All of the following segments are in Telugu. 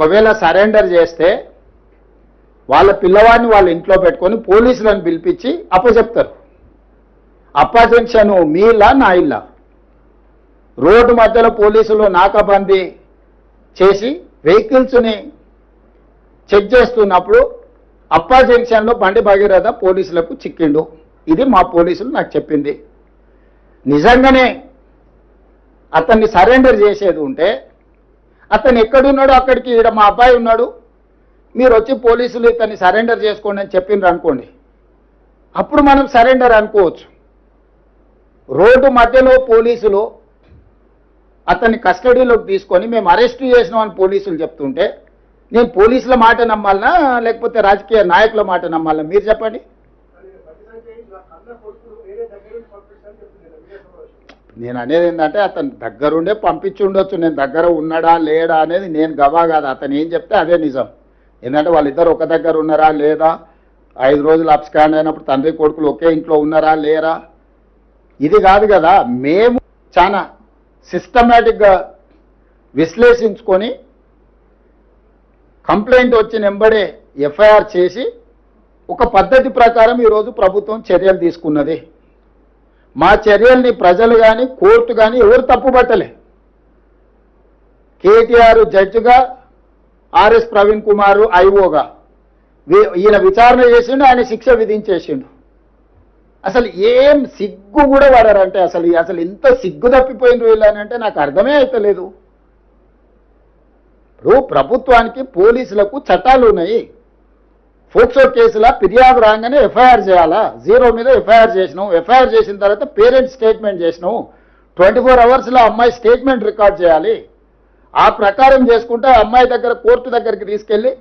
ఒకవేళ సరెండర్ చేస్తే వాళ్ళ పిల్లవాడిని వాళ్ళ ఇంట్లో పెట్టుకొని పోలీసులను పిలిపించి అప్పచెప్తారు. అప్పజెక్షను మీ ఇల్లా నా ఇల్లా? రోడ్డు మధ్యలో పోలీసులు నాకాబందీ చేసి వెహికల్స్ని చెక్ చేస్తున్నప్పుడు అప్పా జంక్షన్లో బండి భగీరథ పోలీసులకు చిక్కిండు. ఇది మా పోలీసులు నాకు చెప్పింది. నిజంగానే అతన్ని సరెండర్ చేసేది ఉంటే అతను ఎక్కడున్నాడో అక్కడికి ఈడ మా అబ్బాయి ఉన్నాడు, మీరు వచ్చి పోలీసులు ఇతన్ని సరెండర్ చేసుకోండి అని చెప్పిండ్రు అనుకోండి, అప్పుడు మనం సరెండర్ అనుకోవచ్చు. రోడ్డు మధ్యలో పోలీసులు అతన్ని కస్టడీలోకి తీసుకొని మేము అరెస్ట్ చేసినామని పోలీసులు చెప్తుంటే నేను పోలీసుల మాట నమ్మాలనా లేకపోతే రాజకీయ నాయకుల మాట నమ్మాలనా? మీరు చెప్పండి. నేను అనేది ఏంటంటే అతను దగ్గరుండే పంపించి ఉండొచ్చు, నేను దగ్గర ఉన్నాడా లేడా అనేది నేను గవా కాదు. అతను ఏం చెప్తే అదే నిజం. ఎందుకంటే వాళ్ళిద్దరు ఒక దగ్గర ఉన్నారా లేదా, 5 రోజులు అబ్స్కాండ్ అయినప్పుడు తండ్రి కొడుకులు ఒకే ఇంట్లో ఉన్నారా లేరా, ఇది కాదు కదా. మేము చాలా సిస్టమేటిక్గా విశ్లేషించుకొని కంప్లైంట్ వచ్చిన వెంబడే ఎఫ్ఐఆర్ చేసి ఒక పద్ధతి ప్రకారం ఈరోజు ప్రభుత్వం చర్యలు తీసుకున్నది. మా చర్యల్ని ప్రజలు కానీ కోర్టు కానీ ఎవరు తప్పుపట్టలే. కేటీఆర్ జడ్జిగా, ఆర్ఎస్ ప్రవీణ్ కుమార్ ఐఓగా ఈయన విచారణ చేసిండు, ఆయన శిక్ష విధించేసిండు. అసలు ఏం సిగ్గు కూడా పడారంటే అసలు ఇంత సిగ్గు తప్పిపోయిన వీళ్ళనంటే నాకు అర్థమే అవుతలేదు. ఇప్పుడు ప్రభుత్వానికి పోలీసులకు చట్టాలు ఉన్నాయి. ఫోక్సో కేసుల ఫిర్యాదు రాగానే ఎఫ్ఐఆర్ చేయాలా? 0 మీద ఎఫ్ఐఆర్ చేసినాం. ఎఫ్ఐఆర్ చేసిన తర్వాత పేరెంట్ స్టేట్మెంట్ చేసినాం. 24 అవర్స్లో అమ్మాయి స్టేట్మెంట్ రికార్డ్ చేయాలి. ఆ ప్రకారం చేసుకుంటే అమ్మాయి దగ్గర కోర్టు దగ్గరికి తీసుకెళ్లి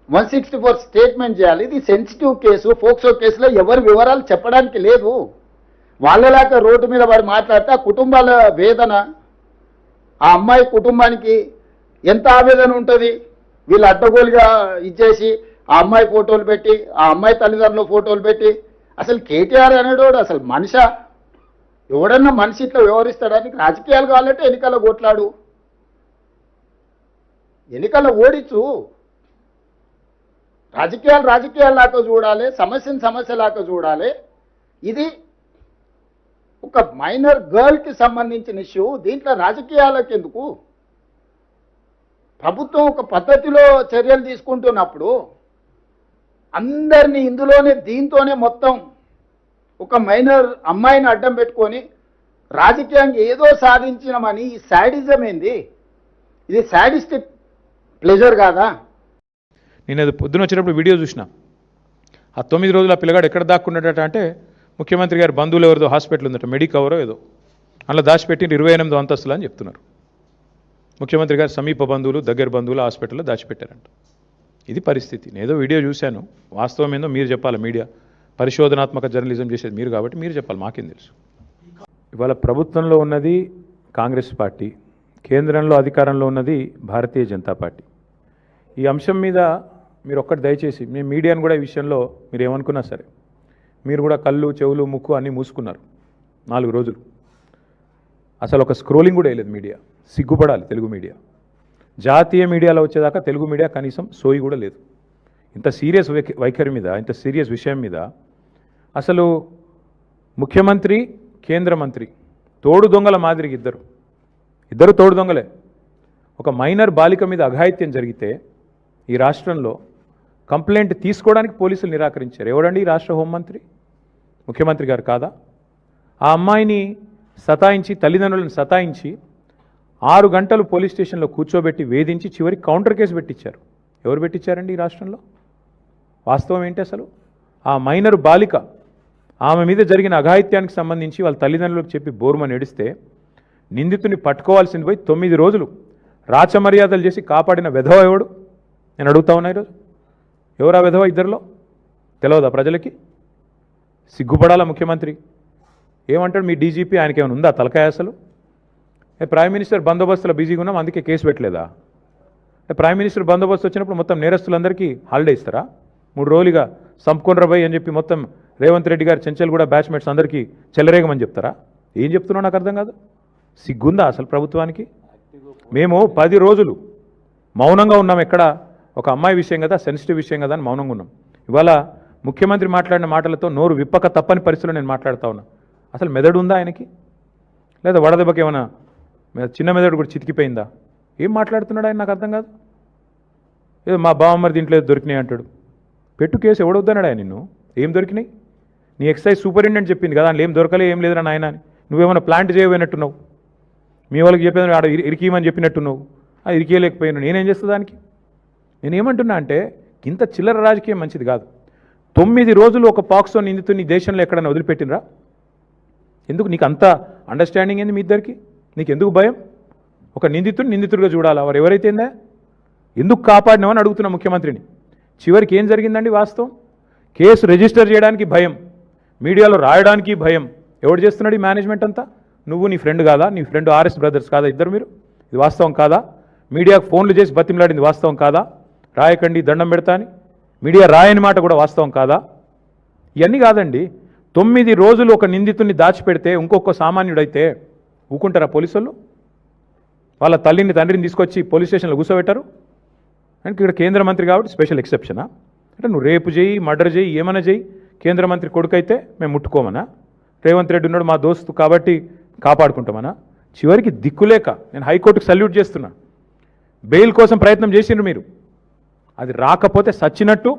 164 స్టేట్మెంట్ చేయాలి. ఇది సెన్సిటివ్ కేసు. ఫోక్సో కేసులో ఎవరి వివరాలు చెప్పడానికి లేదు. వాళ్ళలాగా రోడ్డు మీద వాడు మాట్లాడితే ఆ కుటుంబాల వేదన, ఆ అమ్మాయి కుటుంబానికి ఎంత ఆవేదన ఉంటుంది. వీళ్ళు అడ్డగోలుగా ఇచ్చేసి ఆ అమ్మాయి ఫోటోలు పెట్టి, ఆ అమ్మాయి తల్లిదండ్రుల ఫోటోలు పెట్టి, అసలు కేటీఆర్ అనేటోడు అసలు మనిషా? ఎవడన్నా మనిషి ఇట్లా వ్యవహరిస్తాడానికి? రాజకీయాలు కావాలంటే ఎన్నికల్లో కొట్లాడు, ఎన్నికల్లో ఓడించు. రాజకీయాల్లాగా చూడాలి, సమస్యను సమస్యలాగా చూడాలి. ఇది ఒక మైనర్ గర్ల్కి సంబంధించిన ఇష్యూ. దీంట్లో రాజకీయాలకు ఎందుకు? ప్రభుత్వం ఒక పద్ధతిలో చర్యలు తీసుకుంటున్నప్పుడు అందరినీ దీంతోనే మొత్తం ఒక మైనర్ అమ్మాయిని అడ్డం పెట్టుకొని రాజకీయంగా ఏదో సాధించినామని ఈ శాడిజం ఏంది? ఇది శాడిస్టిక్ ప్లెజర్ కాదా? నేను అది పొద్దున వచ్చినప్పుడు వీడియో చూసిన. ఆ 9 రోజులు ఆ పిల్లగాడు ఎక్కడ దాక్కున్నాడట అంటే ముఖ్యమంత్రి గారి బంధువులు ఎవరిదో హాస్పిటల్ ఉందట, మెడికవరో ఏదో, అందులో దాచిపెట్టి 28 అంతస్తులు అని చెప్తున్నారు. ముఖ్యమంత్రి గారు సమీప బంధువులు, దగ్గర బంధువులు హాస్పిటల్లో దాచిపెట్టారంట. ఇది పరిస్థితి. నేను ఏదో వీడియో చూశాను, వాస్తవం ఏందో మీరు చెప్పాలి. మీడియా పరిశోధనాత్మక జర్నలిజం చేసేది మీరు కాబట్టి మీరు చెప్పాలి, మాకేం తెలుసు. ఇవాళ ప్రభుత్వంలో ఉన్నది కాంగ్రెస్ పార్టీ, కేంద్రంలో అధికారంలో ఉన్నది భారతీయ జనతా పార్టీ. ఈ అంశం మీద మీరు ఒక్కటి దయచేసి, మేము మీడియాను కూడా ఈ విషయంలో మీరు ఏమనుకున్నా సరే, మీరు కూడా కళ్ళు చెవులు ముక్కు అన్నీ మూసుకున్నారు 4 రోజులు. అసలు ఒక స్క్రోలింగ్ కూడా వేయలేదు మీడియా. సిగ్గుపడాలి తెలుగు మీడియా. జాతీయ మీడియాలో వచ్చేదాకా తెలుగు మీడియా కనీసం సోయి కూడా లేదు. ఇంత సీరియస్ వైఖరి మీద, ఇంత సీరియస్ విషయం మీద అసలు ముఖ్యమంత్రి, కేంద్ర మంత్రి తోడు దొంగల మాదిరిగా ఇద్దరు తోడు దొంగలే. ఒక మైనర్ బాలిక మీద అఘాయిత్యం జరిగితే ఈ రాష్ట్రంలో కంప్లైంట్ తీసుకోవడానికి పోలీసులు నిరాకరించారు. ఎవడండి ఈ రాష్ట్ర హోంమంత్రి? ముఖ్యమంత్రి గారు కాదా? ఆ అమ్మాయిని సతాయించి, తల్లిదండ్రులను సతాయించి 6 గంటలు పోలీస్ స్టేషన్లో కూర్చోబెట్టి వేధించి చివరికి కౌంటర్ కేసు పెట్టించారు. ఎవరు పెట్టించారండి ఈ రాష్ట్రంలో? వాస్తవం ఏంటి అసలు? ఆ మైనర్ బాలిక, ఆమె మీద జరిగిన అఘాయిత్యానికి సంబంధించి వాళ్ళ తల్లిదండ్రులకు చెప్పి బోరుమని ఏడిస్తే నిందితుని పట్టుకోవాల్సింది పోయి 9 రోజులు రాచమర్యాదలు చేసి కాపాడిన వెధవ ఎవడు? నేను అడుగుతా ఉన్నా ఈరోజు. ఎవరు ఆ వెధవ? ఇద్దరిలో తెలియదా ప్రజలకి? సిగ్గుపడాలా ముఖ్యమంత్రి? ఏమంటాడు మీ డీజీపీ? ఆయనకి ఏమైనా ఉందా తలకాయ అసలు? ప్రైమ్ మినిస్టర్ బందోబస్తులో బిజీగా ఉన్నాం అందుకే కేసు పెట్టలేదా? ప్రైమ్ మినిస్టర్ బందోబస్తు వచ్చినప్పుడు మొత్తం నేరస్తులందరికీ హాలిడే ఇస్తారా? 3 రోజులుగా సంపుకొనరబోయ్ అని చెప్పి మొత్తం రేవంత్ రెడ్డి గారు చెంచల్ కూడా బ్యాచ్మేట్స్ అందరికీ చెల్లరేగమని చెప్తారా? ఏం చెప్తున్నావు నాకు అర్థం కాదు. సిగ్గుందా అసలు ప్రభుత్వానికి? మేము 10 రోజులు మౌనంగా ఉన్నాం. ఎక్కడ ఒక అమ్మాయి విషయం కదా, సెన్సిటివ్ విషయం కదా అని మౌనంగా ఉన్నాం. ఇవాళ ముఖ్యమంత్రి మాట్లాడిన మాటలతో నోరు విప్పక తప్పని పరిస్థితుల్లో నేను మాట్లాడుతూ ఉన్నా. అసలు మెదడు ఉందా ఆయనకి? లేదా వడదెబ్బకి ఏమైనా చిన్న మెదడు కూడా చితికిపోయిందా? ఏం మాట్లాడుతున్నాడు ఆయన? నాకు అర్థం కాదు. ఏదో మా బావమ్మరి దీంట్లో ఏదో దొరికినాయి అంటాడు. పెట్టు కేసు ఎవడొద్దన్నాడు ఆయన నిన్ను? ఏం దొరికినాయి? నీ ఎక్సైజ్ సూపరింటెండెంట్ చెప్పింది కదా, అందులో ఏం దొరకలే, ఏం లేదురా నాయన అని. నువ్వేమైనా ప్లాంట్ చేయబోయినట్టున్నావు. మీ వాళ్ళకి చెప్పేది ఆడ ఇరికియమని చెప్పినట్టున్నావు. అది ఇరికేయలేకపోయాను. నేనేం చేస్తా దానికి? నేనేమంటున్నా అంటే ఇంత చిల్లర రాజకీయం మంచిది కాదు. 9 రోజులు ఒక పాక్సో నిందితుని నీ దేశంలో ఎక్కడైనా వదిలిపెట్టినరా? ఎందుకు నీకు అంత అండర్స్టాండింగ్ ఏంది మీ ఇద్దరికి? నీకు ఎందుకు భయం? ఒక నిందితుడిగా చూడాలా? వారు ఎవరైతేందా ఎందుకు కాపాడినామని అడుగుతున్నా ముఖ్యమంత్రిని. చివరికి ఏం జరిగిందండి వాస్తవం? కేసు రిజిస్టర్ చేయడానికి భయం, మీడియాలో రాయడానికి భయం. ఎవడు చేస్తున్నాడు ఈ మేనేజ్మెంట్ అంతా? నువ్వు నీ ఫ్రెండ్ కాదా? నీ ఫ్రెండ్ ఆర్ఎస్ బ్రదర్స్ కాదా ఇద్దరు మీరు? ఇది వాస్తవం కాదా? మీడియాకు ఫోన్లు చేసి బతిమలాడింది వాస్తవం కాదా? రాయకండి దండం పెడతా అని మీడియా రాయని మాట కూడా వాస్తవం కాదా? ఇవన్నీ కాదండి. 9 రోజులు ఒక నిందితుడిని దాచిపెడితే ఇంకొక సామాన్యుడైతే ఊకుంటారా పోలీసులు? వాళ్ళ తల్లిని తండ్రిని తీసుకొచ్చి పోలీస్ స్టేషన్లో కూర్చోబెట్టారు. అంటే ఇక్కడ కేంద్ర మంత్రి కాబట్టి స్పెషల్ ఎక్సెప్షనా? అంటే నువ్వు రేపు చేయి, మర్డర్ చేయి, ఏమైనా చేయి, కేంద్ర మంత్రి కొడుకైతే మేము ముట్టుకోమనా? రేవంత్ రెడ్డి ఉన్నాడు మా దోస్తు కాబట్టి కాపాడుకుంటామనా? చివరికి దిక్కులేక నేను హైకోర్టుకు సల్యూట్ చేస్తున్నా. బెయిల్ కోసం ప్రయత్నం చేసిండ్రు మీరు, అది రాకపోతే సచ్చినట్టు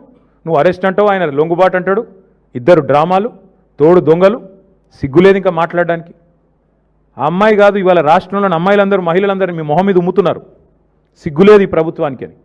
నువ్వు అరెస్ట్ అంటావు, ఆయన లొంగుబాటు అంటాడు. ఇద్దరు డ్రామాలు, తోడు దొంగలు. సిగ్గులేదు ఇంకా మాట్లాడడానికి. ఆ అమ్మాయి కాదు, ఇవాళ రాష్ట్రంలోని అమ్మాయిలందరూ, మహిళలందరూ మీ మొహం మీద ఉమ్ముతున్నారు. సిగ్గులేదు ఈ ప్రభుత్వానికి అని.